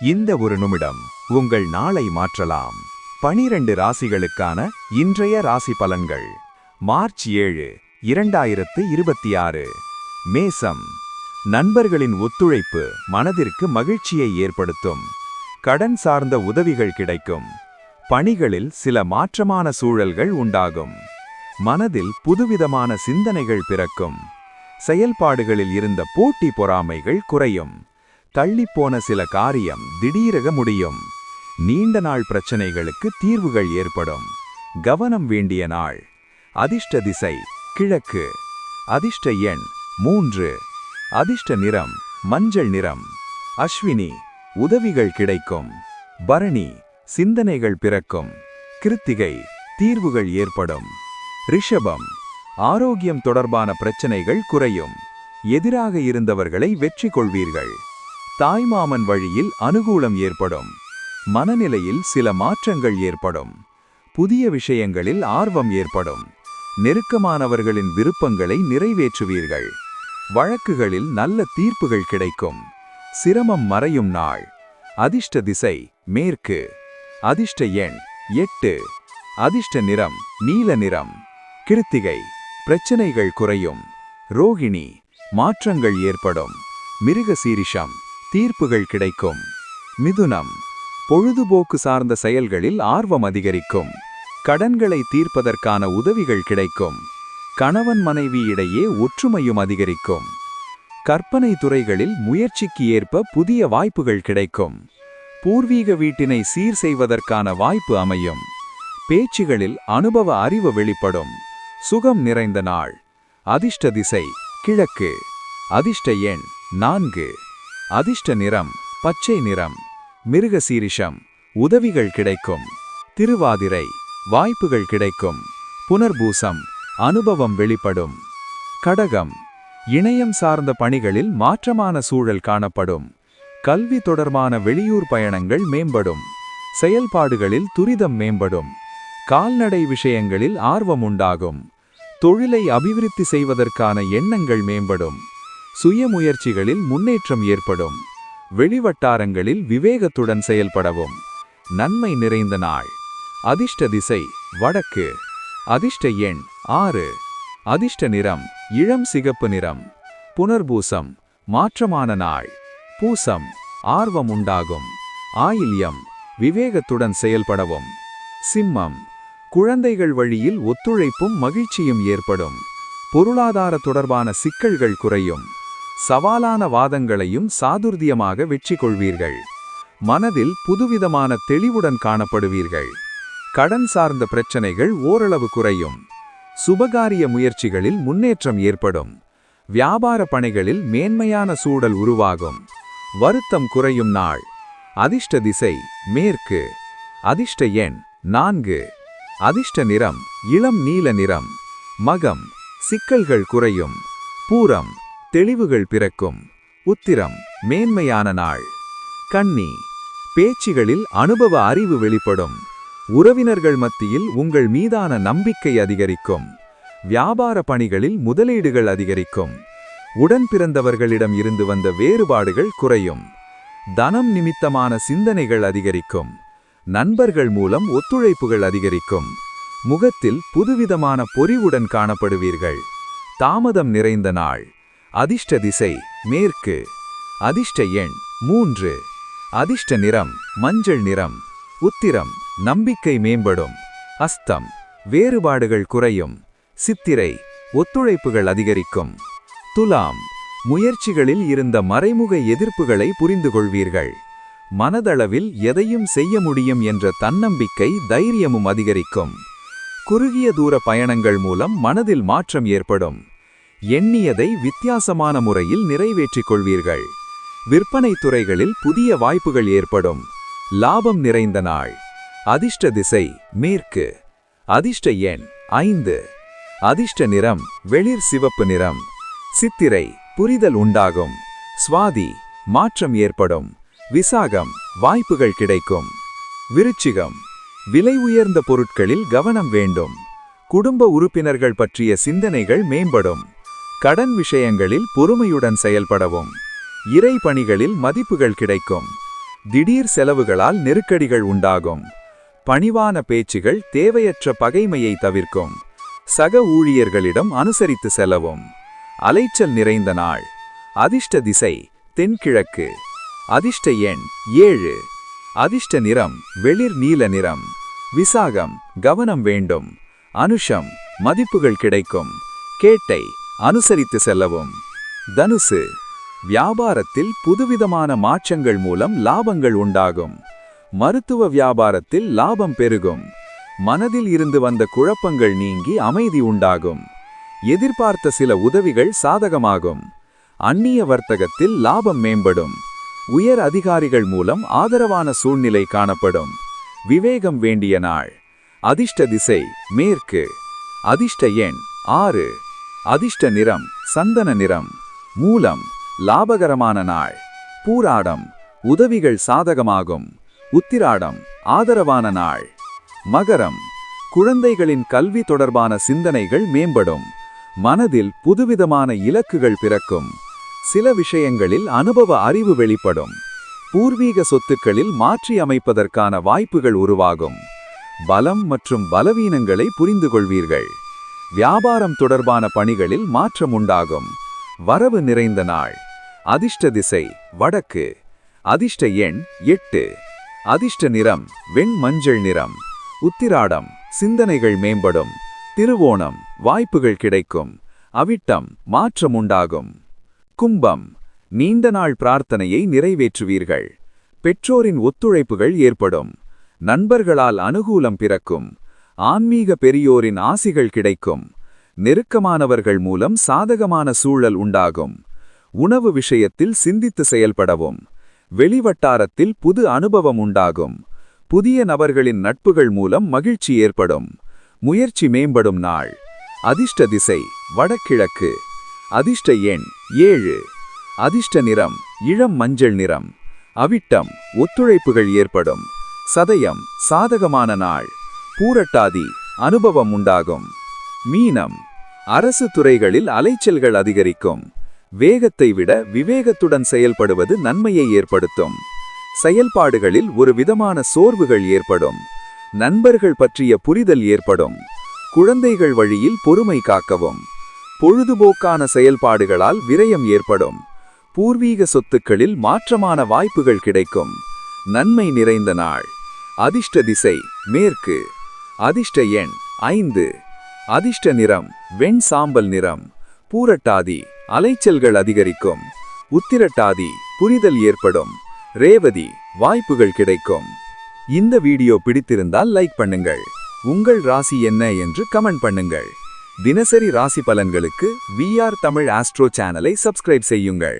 இந்த ஒரு நிமிடம் உங்கள் நாளை மாற்றலாம். 12 ராசிகளுக்கான இன்றைய ராசி பலன்கள். மார்ச் 7, 2026. மேசம். நண்பர்களின் ஒத்துழைப்பு மனதிற்கு மகிழ்ச்சியை ஏற்படுத்தும். கடன் சார்ந்த உதவிகள் கிடைக்கும். பணிகளில் சில மாற்றமான சூழல்கள் உண்டாகும். மனதில் புதுவிதமான சிந்தனைகள் பிறக்கும். செயல்பாடுகளில் இருந்த போட்டி பொறாமைகள் குறையும். தள்ளிப்போன சில காரியம் திடீரென முடியும். நீண்ட நாள் பிரச்சனைகளுக்கு தீர்வுகள் ஏற்படும். கவனம் வேண்டிய நாள். அதிர்ஷ்ட திசை கிழக்கு. அதிர்ஷ்ட எண் 3. அதிர்ஷ்ட நிறம் மஞ்சள் நிறம். அஸ்வினி, உதவிகள் கிடைக்கும். பரணி, சிந்தனைகள் பிறக்கும். கிருத்திகை, தீர்வுகள் ஏற்படும். ரிஷபம், ஆரோக்கியம் தொடர்பான பிரச்சனைகள் குறையும். எதிராக இருந்தவர்களை வெற்றி கொள்வீர்கள். தாய்மாமன் வழியில் அனுகூலம் ஏற்படும். மனநிலையில் சில மாற்றங்கள் ஏற்படும். புதிய விஷயங்களில் ஆர்வம் ஏற்படும். நெருக்கமானவர்களின் விருப்பங்களை நிறைவேற்றுவீர்கள். வழக்குகளில் நல்ல தீர்ப்புகள் கிடைக்கும். சிரமம் மறையும் நாள். அதிர்ஷ்ட திசை மேற்கு. அதிர்ஷ்ட எண் 8. அதிர்ஷ்ட நிறம் நீல நிறம். கிருத்திகை, பிரச்சனைகள் குறையும். ரோகிணி, மாற்றங்கள் ஏற்படும். மிருகசீரிஷம், தீர்ப்புகள் கிடைக்கும். மிதுனம், பொழுதுபோக்கு சார்ந்த செயல்களில் ஆர்வம் அதிகரிக்கும். கடன்களை தீர்ப்பதற்கான உதவிகள் கிடைக்கும். கணவன் மனைவி இடையே ஒற்றுமையும் அதிகரிக்கும். கற்பனை துறைகளில் முயற்சிக்கு ஏற்ப புதிய வாய்ப்புகள் கிடைக்கும். பூர்வீக வீட்டினை சீர் செய்வதற்கான வாய்ப்பு அமையும். பேச்சுகளில் அனுபவ அறிவு வெளிப்படும். சுகம் நிறைந்த நாள். அதிர்ஷ்ட திசை கிழக்கு. அதிர்ஷ்ட எண் 4. அதிர்ஷ்ட நிறம் பச்சை நிறம். மிருகசீரிஷம், உதவிகள் கிடைக்கும். திருவாதிரை, வாய்ப்புகள் கிடைக்கும். புனர்பூசம், அனுபவம் வெளிப்படும். கடகம், இணையம் சார்ந்த பணிகளில் மாற்றமான சூழல் காணப்படும். கல்வி தொடர்பான வெளியூர் பயணங்கள் மேம்படும். செயல்பாடுகளில் துரிதம் மேம்படும். கால்நடை விஷயங்களில் ஆர்வம் உண்டாகும். தொழிலை அபிவிருத்தி செய்வதற்கான எண்ணங்கள் மேம்படும். சுய முயற்சிகளில் முன்னேற்றம் ஏற்படும். வெளிவட்டாரங்களில் விவேகத்துடன் செயல்படவும். நன்மை நிறைந்த நாள். அதிர்ஷ்ட திசை வடக்கு. அதிர்ஷ்ட எண் 6. அதிர்ஷ்ட நிறம் இளம் சிகப்பு நிறம். புனர்பூசம், மாற்றமான நாள். பூசம், ஆர்வம் உண்டாகும். ஆயில்யம், விவேகத்துடன் செயல்படவும். சிம்மம், குழந்தைகள் வழியில் ஒத்துழைப்பும் மகிழ்ச்சியும் ஏற்படும். பொருளாதார தொடர்பான சிக்கல்கள் குறையும். சவாலான வாதங்களையும் சாதுர்த்தியமாக வெற்றி கொள்வீர்கள். மனதில் புதுவிதமான தெளிவுடன் காணப்படுவீர்கள். கடன் சார்ந்த பிரச்சனைகள் ஓரளவு குறையும். சுபகாரிய முயற்சிகளில் முன்னேற்றம் ஏற்படும். வியாபார பணிகளில் மேன்மையான சூழல் உருவாகும். வருத்தம் குறையும் நாள். அதிர்ஷ்ட திசை மேற்கு. அதிர்ஷ்ட எண் 4. அதிர்ஷ்ட நிறம் இளம் நீல நிறம். மகம், சிக்கல்கள் குறையும். பூரம், தெளிவுகள் பிறக்கும். உத்திரம், மேன்மையான நாள். கன்னி, பேச்சுகளில் அனுபவ அறிவு வெளிப்படும். உறவினர்கள் மத்தியில் உங்கள் மீதான நம்பிக்கை அதிகரிக்கும். வியாபார பணிகளில் முதலீடுகள் அதிகரிக்கும். உடன் பிறந்தவர்களிடம் இருந்து வந்த வேறுபாடுகள் குறையும். தனம் நிமித்தமான சிந்தனைகள் அதிகரிக்கும். நண்பர்கள் மூலம் ஒத்துழைப்புகள் அதிகரிக்கும். முகத்தில் புதுவிதமான பொறிவுடன் காணப்படுவீர்கள். தாமதம் நிறைந்த நாள். அதிர்ஷ்ட திசை மேற்கு. அதிர்ஷ்ட எண் 3. அதிர்ஷ்ட நிறம் மஞ்சள் நிறம். உத்திரம், நம்பிக்கை மேம்படும். அஸ்தம், வேறுபாடுகள் குறையும். சித்திரை, ஒத்துழைப்புகள் அதிகரிக்கும். துலாம், முயற்சிகளில் இருந்த மறைமுக எதிர்ப்புகளை புரிந்து கொள்வீர்கள். மனதளவில் எதையும் செய்ய முடியும் என்ற தன்னம்பிக்கை தைரியமும் அதிகரிக்கும். குறுகிய தூர பயணங்கள் மூலம் மனதில் மாற்றம் ஏற்படும். எண்ணியதை வித்தியாசமான முறையில் நிறைவேற்றிக் கொள்வீர்கள். விற்பனை துறைகளில் புதிய வாய்ப்புகள் ஏற்படும். லாபம் நிறைந்த நாள். அதிர்ஷ்ட திசை மேற்கு. அதிர்ஷ்ட எண் 5. அதிர்ஷ்ட நிறம் வெளிர் சிவப்பு நிறம். சித்திரை, புரிதல் உண்டாகும். சுவாதி, மாற்றம் ஏற்படும். விசாகம், வாய்ப்புகள் கிடைக்கும். விருச்சிகம், விலை உயர்ந்த பொருட்களில் கவனம் வேண்டும். குடும்ப உறுப்பினர்கள் பற்றிய சிந்தனைகள் மேம்படும். கடன் விஷயங்களில் பொறுமையுடன் செயல்படவும். இறை பணிகளில் மதிப்புகள் கிடைக்கும். திடீர் செலவுகளால் நெருக்கடிகள் உண்டாகும். பணிவான பேச்சுகள் தேவையற்ற பகைமையை தவிர்க்கும். சக ஊழியர்களிடம் அனுசரித்து செல்லவும். அலைச்சல் நிறைந்த நாள். அதிர்ஷ்ட திசை தென்கிழக்கு. அதிர்ஷ்ட எண் 7. அதிர்ஷ்ட நிறம் வெளிர் நீல நிறம். விசாகம் கவனம் வேண்டும். அனுஷம் மதிப்புகள் கிடைக்கும். கேட்டை அனுசரித்து செல்லவும். தனுசு வியாபாரத்தில் புதுவிதமான மாற்றங்கள் மூலம் லாபங்கள் உண்டாகும். மருத்துவ வியாபாரத்தில் லாபம் பெருகும். மனதில் இருந்து வந்த குழப்பங்கள் நீங்கி அமைதி உண்டாகும். எதிர்பார்த்த சில உதவிகள் சாதகமாகும். அந்நிய வர்த்தகத்தில் லாபம் மேம்படும். உயர் அதிகாரிகள் மூலம் ஆதரவான சூழ்நிலை காணப்படும். விவேகம் வேண்டிய நாள். அதிர்ஷ்ட திசை மேற்கு. அதிர்ஷ்ட எண் 6. அதிர்ஷ்ட நிறம் சந்தன நிறம். மூலம் லாபகரமான நாள். பூராடம் உதவிகள் சாதகமாகும். உத்திராடம் ஆதரவான நாள். மகரம் குழந்தைகளின் கல்வி தொடர்பான சிந்தனைகள் மேம்படும். மனதில் புதுவிதமான இலக்குகள் பிறக்கும். சில விஷயங்களில் அனுபவ அறிவு வெளிப்படும். பூர்வீக சொத்துக்களில் மாற்றி அமைப்பதற்கான வாய்ப்புகள் உருவாகும். பலம் மற்றும் பலவீனங்களை புரிந்து கொள்வீர்கள். வியாபாரம் தொடர்பான பணிகளில் மாற்றம் உண்டாகும். வரவு நிறைந்த நாள். அதிர்ஷ்ட திசை வடக்கு. அதிர்ஷ்ட எண் 8. அதிர்ஷ்ட நிறம் வெண் மஞ்சள் நிறம். உத்திராடம் சிந்தனைகள் மேம்படும். திருவோணம் வாய்ப்புகள் கிடைக்கும். அவிட்டம் மாற்றம் உண்டாகும். கும்பம் நீண்ட நாள் பிரார்த்தனையை நிறைவேற்றுவீர்கள். பெற்றோரின் ஒத்துழைப்புகள் ஏற்படும். நண்பர்களால் அனுகூலம் பிறக்கும். ஆன்மீக பெரியோரின் ஆசிகள் கிடைக்கும். நெருக்கமானவர்கள் மூலம் சாதகமான சூழல் உண்டாகும். உணவு விஷயத்தில் சிந்தித்து செயல்படவும். வெளிவட்டாரத்தில் புது அனுபவம் உண்டாகும். புதிய நபர்களின் நட்புகள் மூலம் மகிழ்ச்சி ஏற்படும். முயற்சி மேம்படும் நாள். அதிர்ஷ்ட திசை வடகிழக்கு. அதிர்ஷ்ட எண் 7. அதிர்ஷ்ட நிறம் இளம் மஞ்சள் நிறம். அவிட்டம் ஒத்துழைப்புகள் ஏற்படும். சதயம் சாதகமான நாள். பூரட்டாதி அனுபவம் உண்டாகும். மீனம் அரசு துறைகளில் அலைச்சல்கள் அதிகரிக்கும். வேகத்தை விட விவேகத்துடன் செயல்படுவது நன்மையை ஏற்படுத்தும். செயல்பாடுகளில் ஒரு விதமான சோர்வுகள் ஏற்படும். நண்பர்கள் பற்றிய புரிதல் ஏற்படும். குழந்தைகள் வழியில் பொறுமை காக்கவும். பொழுதுபோக்கான செயல்பாடுகளால் விரயம் ஏற்படும். பூர்வீக சொத்துக்களில் மாற்றமான வாய்ப்புகள் கிடைக்கும். நன்மை நிறைந்த நாள். அதிர்ஷ்ட திசை மேற்கு. அதிர்ஷ்ட எண் 5. அதிர்ஷ்ட நிறம் வெண் சாம்பல் நிறம். பூரட்டாதி அலைச்சல்கள் அதிகரிக்கும். உத்திரட்டாதி புரிதல் ஏற்படும். ரேவதி வாய்ப்புகள் கிடைக்கும். இந்த வீடியோ பிடித்திருந்தால் லைக் பண்ணுங்கள். உங்கள் ராசி என்ன என்று கமெண்ட் பண்ணுங்கள். தினசரி ராசி பலன்களுக்கு VR தமிழ் ஆஸ்ட்ரோ சேனலை சப்ஸ்கிரைப் செய்யுங்கள்.